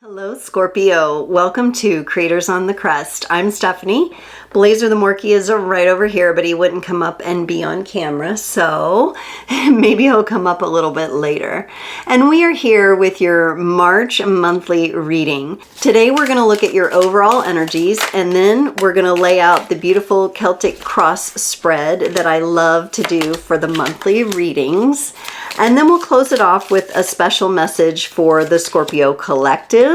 Hello, Scorpio. Welcome to Creators on the Crest. I'm Stephanie. Blazer the Morkie is right over here, but he wouldn't come up and be on camera, so maybe he'll come up a little bit later. And we are here with your March monthly reading. Today we're going to look at your overall energies, and then we're going to lay out the beautiful Celtic cross spread that I love to do for the monthly readings. And then we'll close it off with a special message for the Scorpio collective.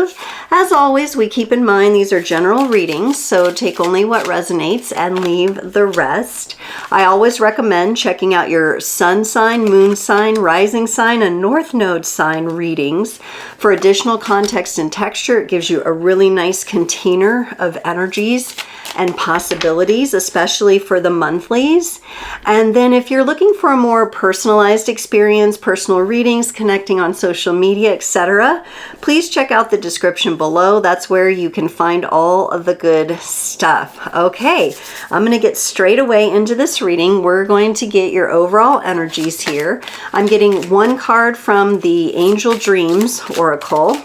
As always, we keep in mind these are general readings, so take only what resonates and leave the rest. I always recommend checking out your sun sign, moon sign, rising sign, and north node sign readings. For additional context and texture, it gives you a really nice container of energies and possibilities, especially for the monthlies. And then if you're looking for a more personalized experience, personal readings, connecting on social media, etc., please check out the description below. That's where you can find all of the good stuff. Okay, I'm going to get straight away into this reading. We're going to get your overall energies here. I'm getting one card from the Angel Dreams Oracle.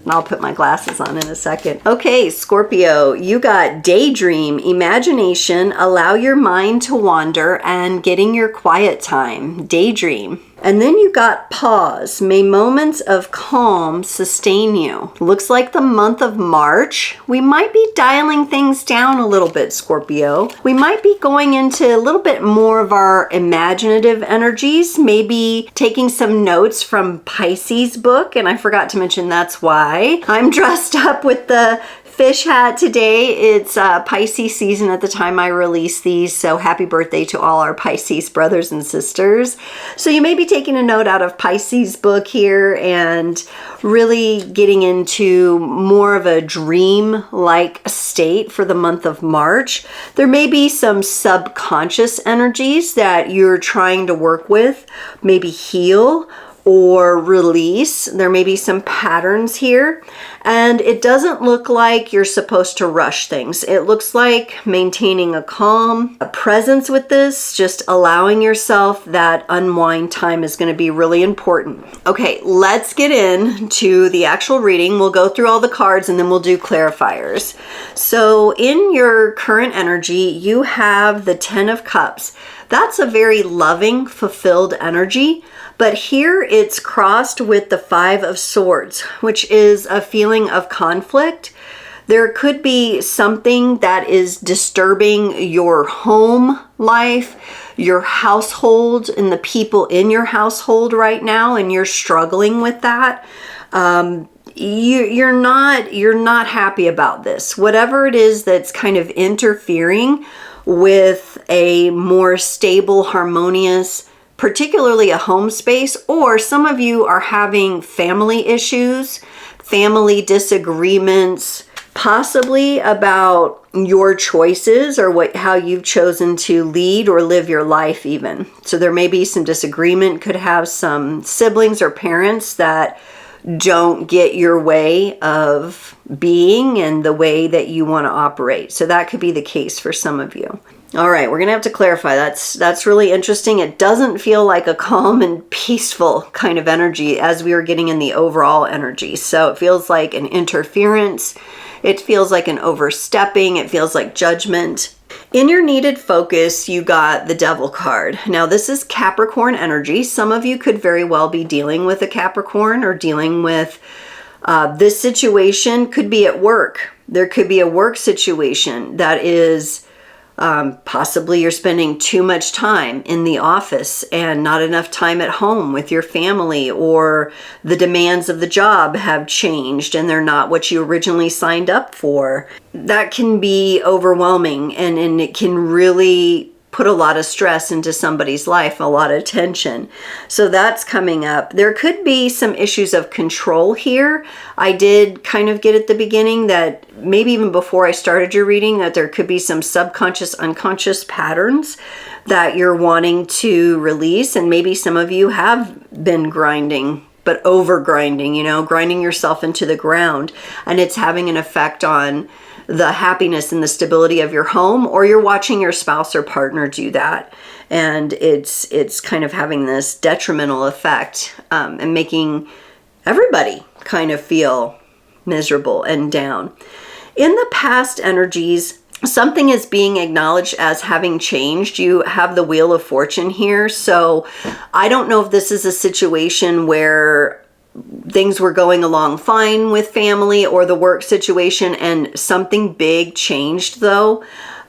And I'll put my glasses on in a second. Okay, Scorpio, you got daydream, imagination, allow your mind to wander, and getting your quiet time. Daydream. And then you got pause. May moments of calm sustain you. Looks like the month of March, we might be dialing things down a little bit, Scorpio. We might be going into a little bit more of our imaginative energies, maybe taking some notes from Pisces book. And I forgot to mention that's why I'm dressed up with the fish hat today. It's Pisces season at the time I release these, so happy birthday to all our Pisces brothers and sisters. So you may be taking a note out of Pisces book here and really getting into more of a dream-like state for the month of March. There may be some subconscious energies that you're trying to work with, maybe heal or release. There may be some patterns here, and it doesn't look like you're supposed to rush things. It looks like maintaining a calm, a presence with this, just allowing yourself that unwind time is going to be really important. Okay, let's get into the actual reading. We'll go through all the cards and then we'll do clarifiers. So in your current energy, you have the 10 of Cups. That's a very loving, fulfilled energy. But here it's crossed with the 5 of Swords, which is a feeling of conflict. There could be something that is disturbing your home life, your household, and the people in your household right now, and you're struggling with that. You're not happy about this. Whatever it is that's kind of interfering with a more stable, harmonious, particularly a home space, or some of you are having family issues, family disagreements, possibly about your choices or how you've chosen to lead or live your life even. So there may be some disagreement, could have some siblings or parents that don't get your way of being and the way that you want to operate. So that could be the case for some of you. All right, we're going to have to clarify. That's really interesting. It doesn't feel like a calm and peaceful kind of energy as we were getting in the overall energy. So it feels like an interference. It feels like an overstepping. It feels like judgment. In your needed focus, you got the Devil card. Now, this is Capricorn energy. Some of you could very well be dealing with a Capricorn or dealing with this situation. Could be at work. There could be a work situation that is possibly you're spending too much time in the office and not enough time at home with your family, or the demands of the job have changed and they're not what you originally signed up for. That can be overwhelming, and it can really put a lot of stress into somebody's life, a lot of tension. So that's coming up. There could be some issues of control here. I did kind of get at the beginning that maybe even before I started your reading that there could be some subconscious, unconscious patterns that you're wanting to release. And maybe some of you have been grinding, but over grinding, grinding yourself into the ground, and it's having an effect on the happiness and the stability of your home, or you're watching your spouse or partner do that. And it's kind of having this detrimental effect and making everybody kind of feel miserable and down. In the past energies, something is being acknowledged as having changed. You have the Wheel of Fortune here. So I don't know if this is a situation where things were going along fine with family or the work situation and something big changed though.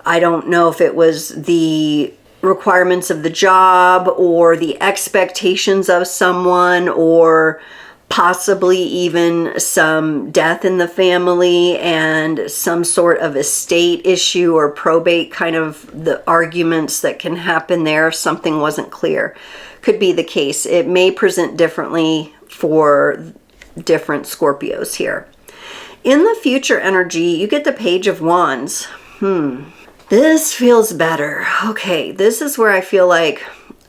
I don't know if it was the requirements of the job or the expectations of someone or possibly even some death in the family and some sort of estate issue or probate, kind of the arguments that can happen there if something wasn't clear. Could be the case. It may present differently for different Scorpios here. In the future energy, you get the Page of Wands. This feels better. Okay, this is where I feel like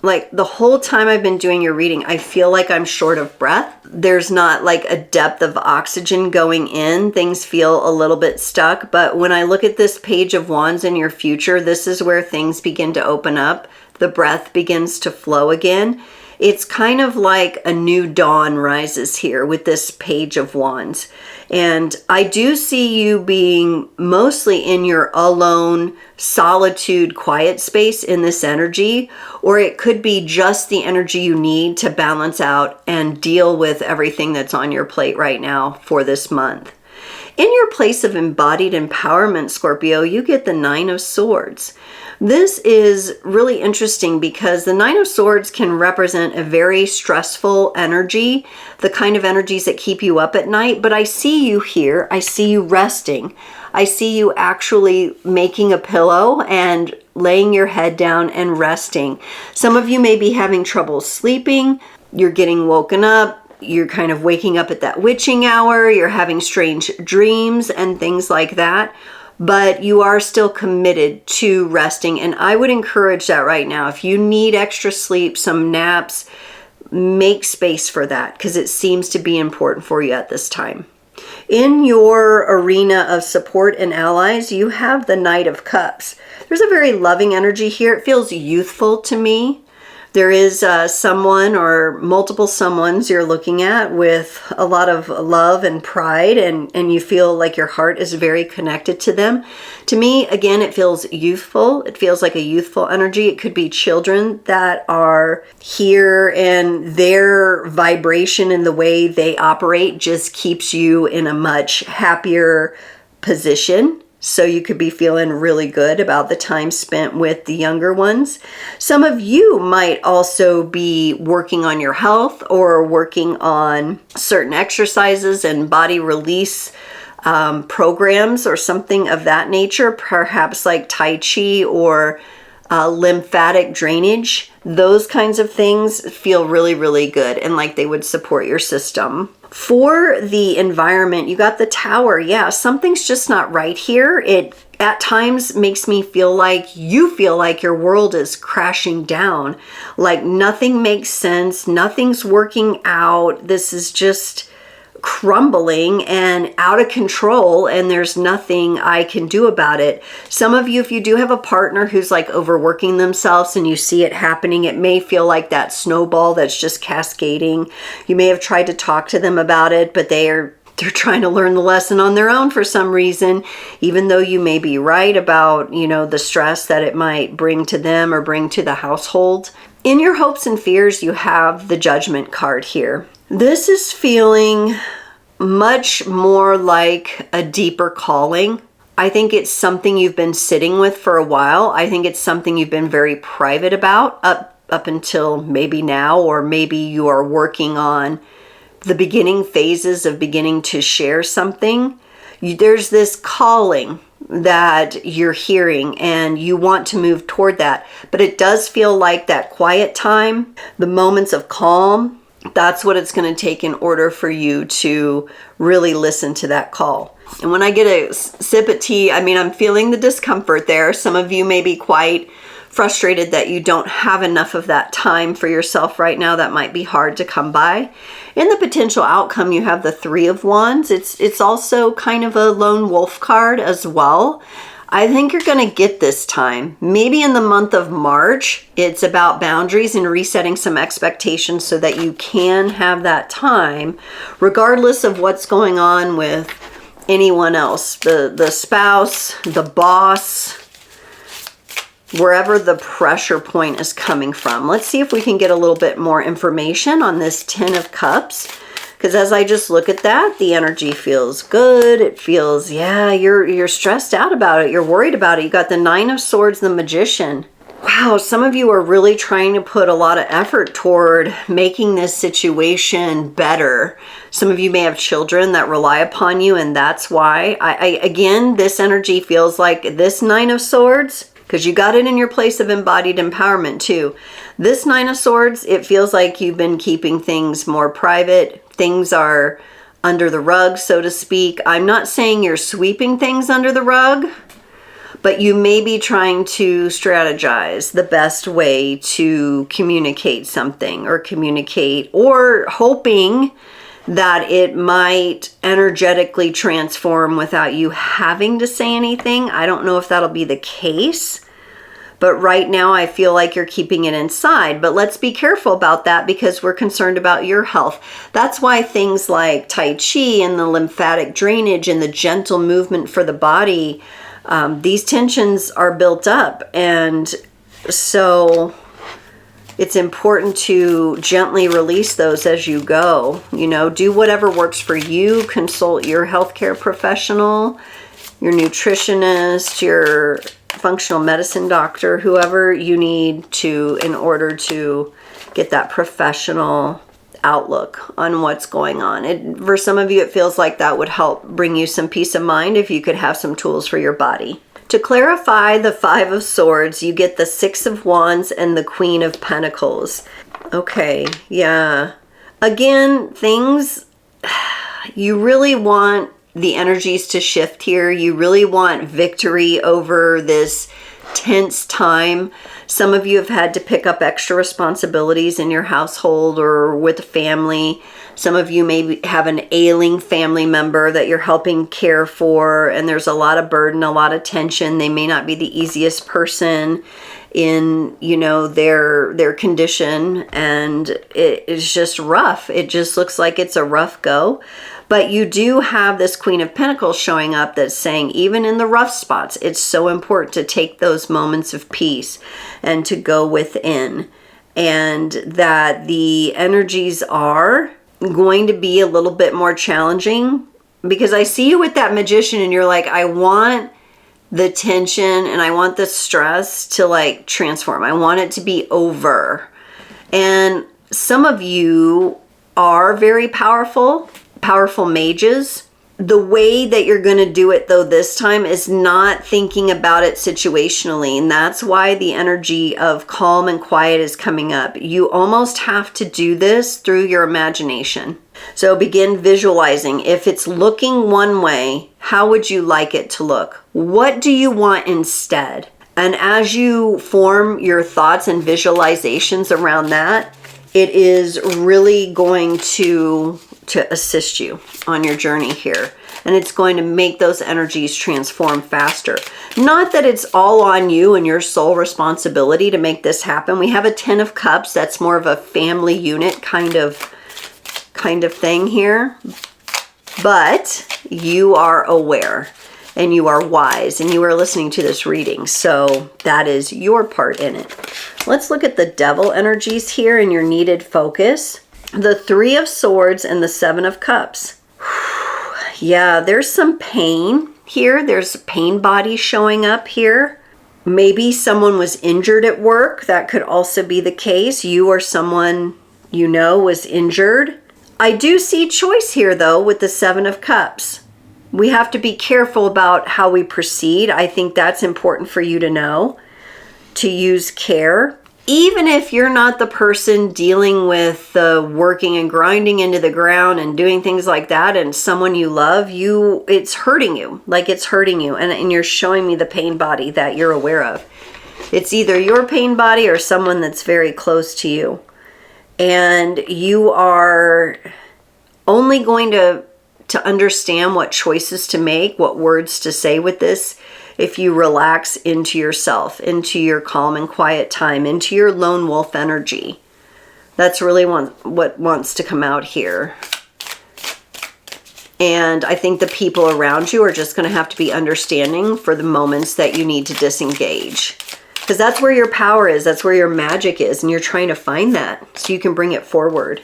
the whole time I've been doing your reading, I feel like I'm short of breath. There's not like a depth of oxygen going in. Things feel a little bit stuck. But when I look at this Page of Wands in your future, this is where things begin to open up. The breath begins to flow again. It's kind of like a new dawn rises here with this Page of Wands. And I do see you being mostly in your alone, solitude, quiet space in this energy, or it could be just the energy you need to balance out and deal with everything that's on your plate right now for this month. In your place of embodied empowerment, Scorpio, you get the Nine of Swords. This is really interesting because the Nine of Swords can represent a very stressful energy, the kind of energies that keep you up at night. But I see you here. I see you resting. I see you actually making a pillow and laying your head down and resting. Some of you may be having trouble sleeping. You're getting woken up. You're kind of waking up at that witching hour. You're having strange dreams and things like that. But you are still committed to resting. And I would encourage that right now. If you need extra sleep, some naps, make space for that because it seems to be important for you at this time. In your arena of support and allies, you have the Knight of Cups. There's a very loving energy here. It feels youthful to me. There is someone or multiple someones you're looking at with a lot of love and pride, and you feel like your heart is very connected to them. To me, again, it feels youthful. It feels like a youthful energy. It could be children that are here and their vibration and the way they operate just keeps you in a much happier position. So you could be feeling really good about the time spent with the younger ones. Some of you might also be working on your health or working on certain exercises and body release programs or something of that nature, perhaps like Tai Chi or lymphatic drainage. Those kinds of things feel really, really good and like they would support your system. For the environment, you got the Tower. Yeah, something's just not right here. It at times makes me feel like you feel like your world is crashing down. Like nothing makes sense. Nothing's working out. This is just crumbling and out of control, and there's nothing I can do about it. Some of you, if you do have a partner who's like overworking themselves and you see it happening, it may feel like that snowball that's just cascading. You may have tried to talk to them about it, but they're trying to learn the lesson on their own for some reason, even though you may be right about, the stress that it might bring to them or bring to the household. In your hopes and fears, you have the Judgment card here. This is feeling much more like a deeper calling. I think it's something you've been sitting with for a while. I think it's something you've been very private about up until maybe now, or maybe you are working on the beginning phases of beginning to share something. There's this calling that you're hearing and you want to move toward that, but it does feel like that quiet time, the moments of calm, that's what it's going to take in order for you to really listen to that call. And when I get a sip of tea, I'm feeling the discomfort there. Some of you may be quite frustrated that you don't have enough of that time for yourself right now. That might be hard to come by. In the potential outcome, you have the Three of Wands. It's also kind of a lone wolf card as well. I think you're going to get this time. Maybe in the month of March, it's about boundaries and resetting some expectations so that you can have that time, regardless of what's going on with anyone else, the spouse, the boss, wherever the pressure point is coming from. Let's see if we can get a little bit more information on this Ten of Cups. Because as I just look at that, the energy feels good. It feels, yeah, you're stressed out about it. You're worried about it. You got the Nine of Swords, the Magician. Wow, some of you are really trying to put a lot of effort toward making this situation better. Some of you may have children that rely upon you, and that's why. Again, this energy feels like this Nine of Swords, because you got it in your place of embodied empowerment too. This Nine of Swords, it feels like you've been keeping things more private. Things are under the rug, so to speak. I'm not saying you're sweeping things under the rug, but you may be trying to strategize the best way to communicate something or hoping that it might energetically transform without you having to say anything. I don't know if that'll be the case, but right now I feel like you're keeping it inside. But let's be careful about that because we're concerned about your health. That's why things like Tai Chi and the lymphatic drainage and the gentle movement for the body, these tensions are built up. And so it's important to gently release those as you go. You know, do whatever works for you. Consult your healthcare professional, your nutritionist, your functional medicine doctor, whoever you need to in order to get that professional outlook on what's going on. For some of you, it feels like that would help bring you some peace of mind if you could have some tools for your body. To clarify the Five of Swords, you get the Six of Wands and the Queen of Pentacles. Okay, yeah. Again, things, you really want the energies to shift here. You really want victory over this tense time. Some of you have had to pick up extra responsibilities in your household or with a family. Some of you may have an ailing family member that you're helping care for, and there's a lot of burden, a lot of tension. They may not be the easiest person in, you know, their condition, and it is just rough. It just looks like it's a rough go. But you do have this Queen of Pentacles showing up that's saying even in the rough spots, it's so important to take those moments of peace and to go within. And that the energies are going to be a little bit more challenging, because I see you with that Magician and you're like, I want the tension and I want the stress to like transform. I want it to be over. And some of you are very powerful mages. The way that you're going to do it though this time is not thinking about it situationally, and that's why the energy of calm and quiet is coming up. You almost have to do this through your imagination. So begin visualizing. If it's looking one way, how would you like it to look? What do you want instead? And as you form your thoughts and visualizations around that, it is really going to assist you on your journey here. And it's going to make those energies transform faster. Not that it's all on you and your sole responsibility to make this happen. We have a Ten of Cups. That's more of a family unit kind of thing here. But you are aware and you are wise and you are listening to this reading. So that is your part in it. Let's look at the Devil energies here and your needed focus. The Three of Swords and the Seven of Cups. Yeah, there's some pain here. There's pain body showing up here. Maybe someone was injured at work. That could also be the case. You or someone you know was injured. I do see choice here though with the Seven of Cups. We have to be careful about how we proceed. I think that's important for you to know, to use care. Even if you're not the person dealing with the working and grinding into the ground and doing things like that, and someone you love, it's hurting you. Like it's hurting you. And you're showing me the pain body that you're aware of. It's either your pain body or someone that's very close to you. And you are only going to to understand what choices to make, what words to say with this, if you relax into yourself, into your calm and quiet time, into your lone wolf energy. That's really what wants to come out here. And I think the people around you are just going to have to be understanding for the moments that you need to disengage. Because that's where your power is. That's where your magic is. And you're trying to find that so you can bring it forward.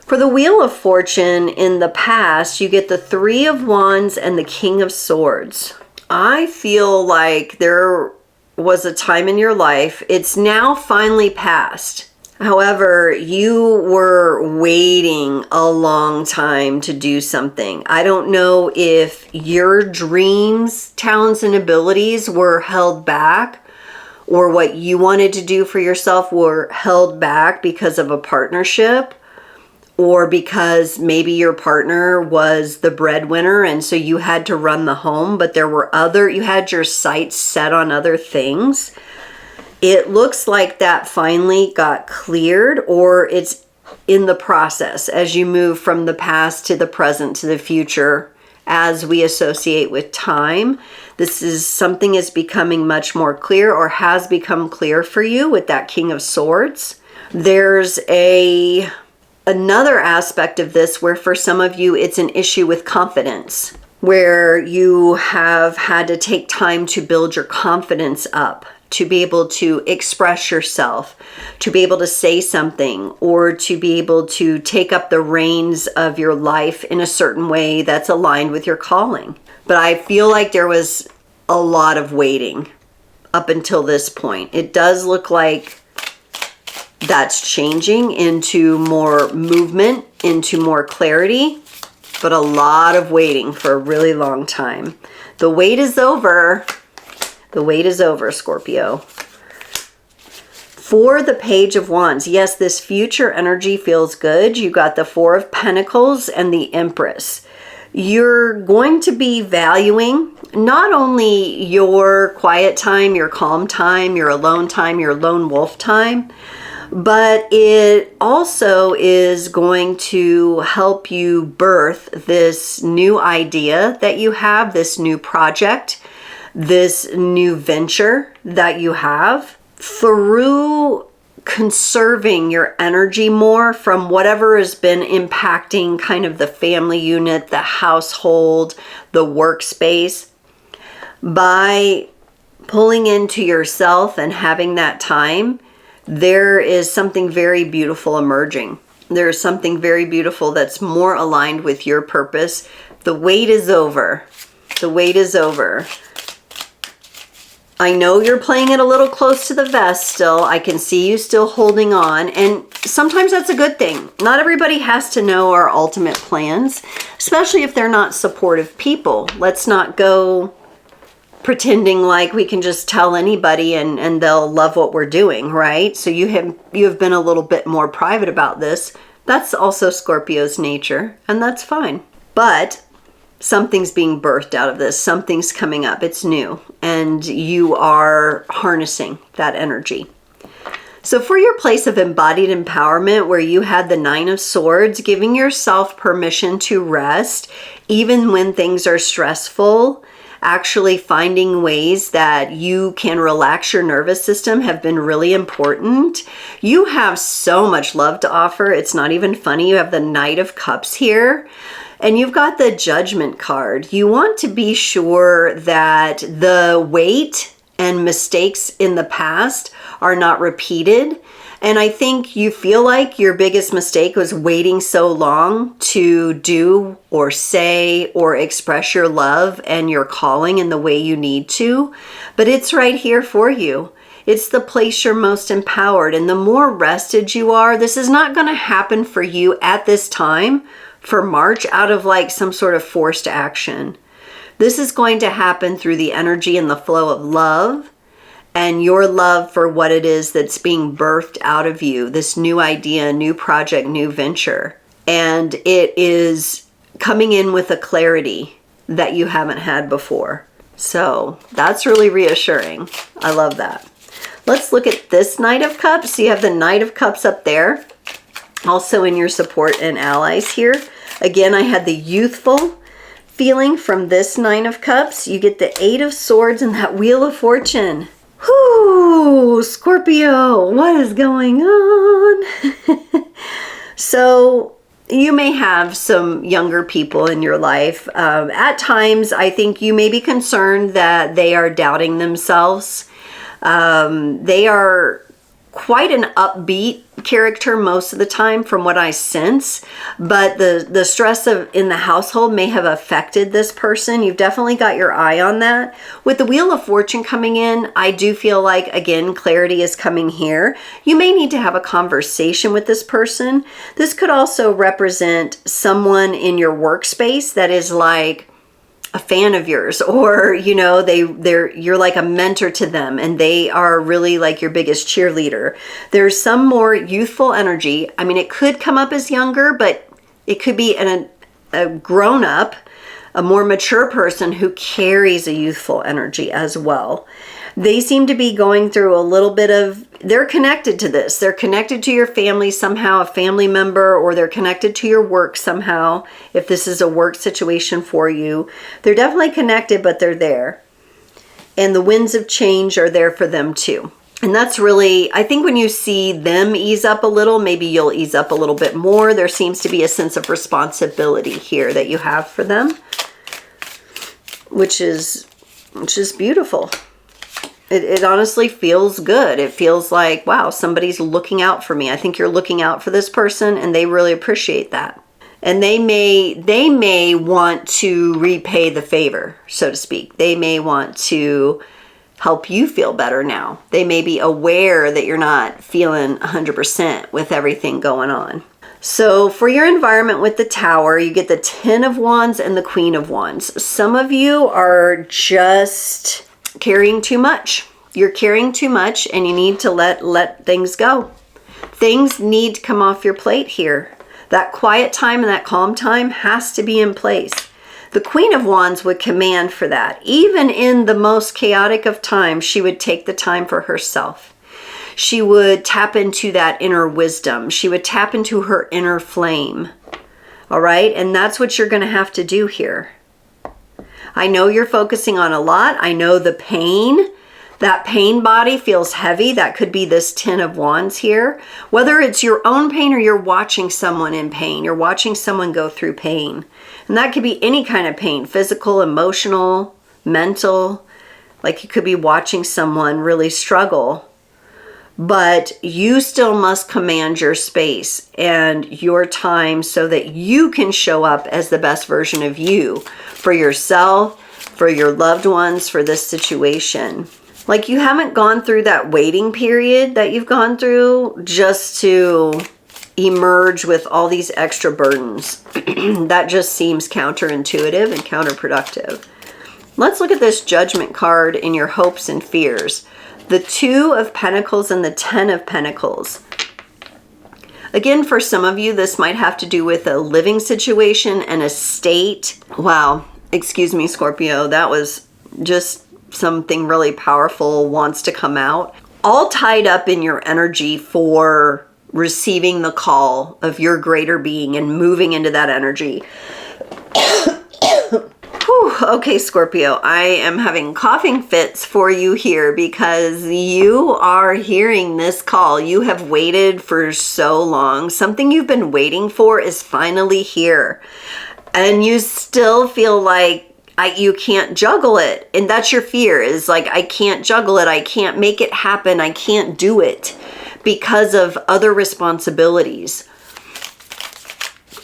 For the Wheel of Fortune in the past, you get the Three of Wands and the King of Swords. I feel like there was a time in your life. It's now finally passed. However, you were waiting a long time to do something. I don't know if your dreams, talents, and abilities were held back, or what you wanted to do for yourself were held back because of a partnership, or because maybe your partner was the breadwinner and so you had to run the home, but you had your sights set on other things. It looks like that finally got cleared, or it's in the process as you move from the past to the present to the future. As we associate with time, something is becoming much more clear, or has become clear for you with that King of Swords. There's another aspect of this where for some of you it's an issue with confidence, where you have had to take time to build your confidence up, to be able to express yourself, to be able to say something, or to be able to take up the reins of your life in a certain way that's aligned with your calling. But I feel like there was a lot of waiting up until this point. It does look like that's changing into more movement, into more clarity, but a lot of waiting for a really long time. The wait is over. The wait is over, Scorpio. For the Page of Wands, yes, this future energy feels good. You got the Four of Pentacles and the Empress. You're going to be valuing not only your quiet time, your calm time, your alone time, your lone wolf time, but it also is going to help you birth this new idea that you have, this new project, this new venture that you have, through conserving your energy more from whatever has been impacting kind of the family unit, the household, the workspace. By pulling into yourself and having that time, there is something very beautiful emerging. There is something very beautiful that's more aligned with your purpose. The wait is over. The wait is over. I know you're playing it a little close to the vest still. I can see you still holding on. And sometimes that's a good thing. Not everybody has to know our ultimate plans, especially if they're not supportive people. Let's not go pretending like we can just tell anybody and they'll love what we're doing, right? So you have been a little bit more private about this. That's also Scorpio's nature, and that's fine. But something's being birthed out of this. Something's coming up. It's new, and you are harnessing that energy. So for your place of embodied empowerment, where you had the Nine of Swords, giving yourself permission to rest, even when things are stressful, actually finding ways that you can relax your nervous system have been really important. You have so much love to offer. It's not even funny. You have the Knight of Cups here. And you've got the Judgment card. You want to be sure that the weight and mistakes in the past are not repeated. And I think you feel like your biggest mistake was waiting so long to do or say or express your love and your calling in the way you need to. But it's right here for you. It's the place you're most empowered. And the more rested you are, this is not going to happen for you at this time for March out of like some sort of forced action. This is going to happen through the energy and the flow of love and your love for what it is that's being birthed out of you, this new idea, new project, new venture. And it is coming in with a clarity that you haven't had before. So that's really reassuring. I love that. Let's look at this Knight of Cups. You have the Knight of Cups up there, also in your support and allies here. Again, I had the youthful feeling from this Nine of Cups. You get the Eight of Swords and that Wheel of Fortune. Whoo, Scorpio, what is going on? So you may have some younger people in your life. At times, I think you may be concerned that they are doubting themselves. They are quite an upbeat character most of the time from what I sense, but the stress in the household may have affected this person. You've definitely got your eye on that. With the Wheel of Fortune coming in, I do feel like, again, clarity is coming here. You may need to have a conversation with this person. This could also represent someone in your workspace that is like a fan of yours, or you know, you're like a mentor to them and they are really like your biggest cheerleader. There's some more youthful energy. I mean, it could come up as younger, but it could be a grown up, a more mature person who carries a youthful energy as well. They seem to be going through a little bit of, they're connected to this. They're connected to your family somehow, a family member, or they're connected to your work somehow. If this is a work situation for you, they're definitely connected, but they're there. And the winds of change are there for them too. And that's really, I think when you see them ease up a little, maybe you'll ease up a little bit more. There seems to be a sense of responsibility here that you have for them, which is beautiful. It honestly feels good. It feels like, wow, somebody's looking out for me. I think you're looking out for this person and they really appreciate that. And they may want to repay the favor, so to speak. They may want to help you feel better now. They may be aware that you're not feeling 100% with everything going on. So for your environment with the Tower, you get the Ten of Wands and the Queen of Wands. Some of you are just carrying too much. You're carrying too much and you need to let things go. Things need to come off your plate here. That quiet time and that calm time has to be in place. The Queen of Wands would command for that. Even in the most chaotic of times, she would take the time for herself. She would tap into that inner wisdom. She would tap into her inner flame. All right? And that's what you're going to have to do here. I know you're focusing on a lot. I know the pain. That pain body feels heavy. That could be this Ten of Wands here. Whether it's your own pain or you're watching someone in pain. You're watching someone go through pain. And that could be any kind of pain. Physical, emotional, mental. Like you could be watching someone really struggle. But you still must command your space and your time so that you can show up as the best version of you for yourself, for your loved ones, for this situation. Like you haven't gone through that waiting period that you've gone through just to emerge with all these extra burdens. That just seems counterintuitive and counterproductive. Let's look at this Judgment card in your hopes and fears. The Two of Pentacles and the Ten of Pentacles. Again, for some of you, this might have to do with a living situation and a state. Wow, excuse me, Scorpio. That was just something really powerful wants to come out. All tied up in your energy for receiving the call of your greater being and moving into that energy. Whew, okay, Scorpio, I am having coughing fits for you here because you are hearing this call. You have waited for so long. Something you've been waiting for is finally here. And you still feel like you can't juggle it. And that's your fear, is like, I can't juggle it. I can't make it happen. I can't do it because of other responsibilities.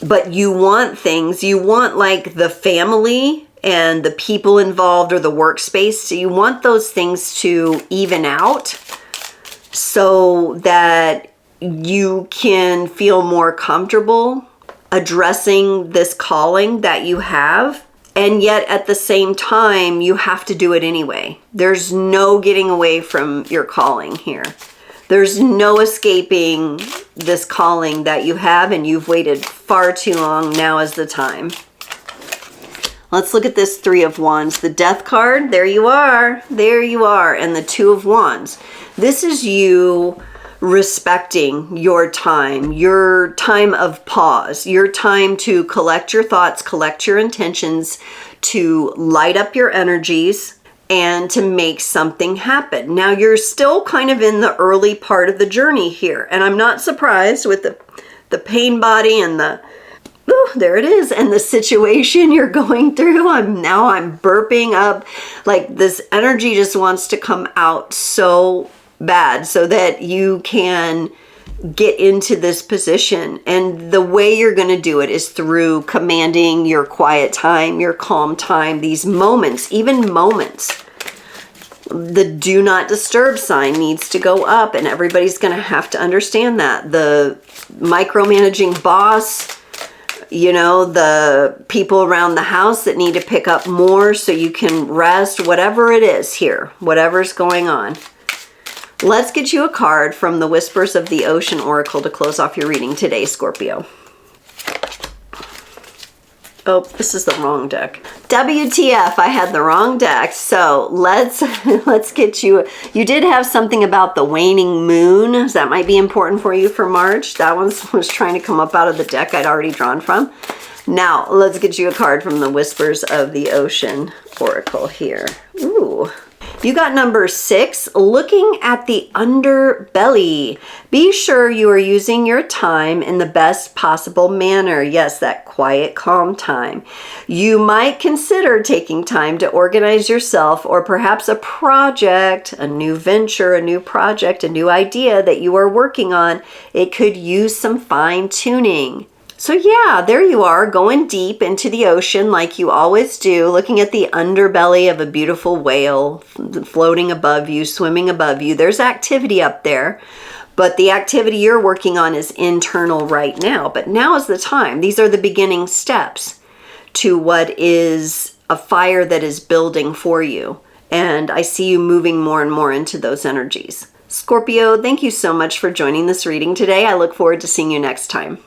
But you want things. You want like the family and the people involved or the workspace. So you want those things to even out so that you can feel more comfortable addressing this calling that you have. And yet at the same time, you have to do it anyway. There's no getting away from your calling here. There's no escaping this calling that you have, and you've waited far too long. Now is the time. Let's look at this Three of Wands. The Death card, there you are. There you are. And the Two of Wands. This is you respecting your time of pause, your time to collect your thoughts, collect your intentions, to light up your energies, and to make something happen. Now, you're still kind of in the early part of the journey here, and I'm not surprised with the pain body and the, ooh, there it is, and the situation you're going through. I'm burping up, like this energy just wants to come out so bad so that you can get into this position. And the way you're going to do it is through commanding your quiet time, your calm time, these moments, even moments. The do not disturb sign needs to go up, and everybody's going to have to understand that. The micromanaging boss, you know, the people around the house that need to pick up more so you can rest, whatever it is here, whatever's going on. Let's get you a card from the Whispers of the Ocean Oracle to close off your reading today, Scorpio. Oh, this is the wrong deck. WTF, I had the wrong deck. So let's get you. You did have something about the waning moon. So that might be important for you for March. That one was trying to come up out of the deck I'd already drawn from. Now, let's get you a card from the Whispers of the Ocean Oracle here. Ooh. You got number 6, looking at the underbelly. Be sure you are using your time in the best possible manner. Yes, that quiet, calm time. You might consider taking time to organize yourself, or perhaps a project, a new venture, a new project, a new idea that you are working on. It could use some fine tuning. So yeah, there you are, going deep into the ocean like you always do, looking at the underbelly of a beautiful whale floating above you, swimming above you. There's activity up there, but the activity you're working on is internal right now. But now is the time. These are the beginning steps to what is a fire that is building for you. And I see you moving more and more into those energies. Scorpio, thank you so much for joining this reading today. I look forward to seeing you next time.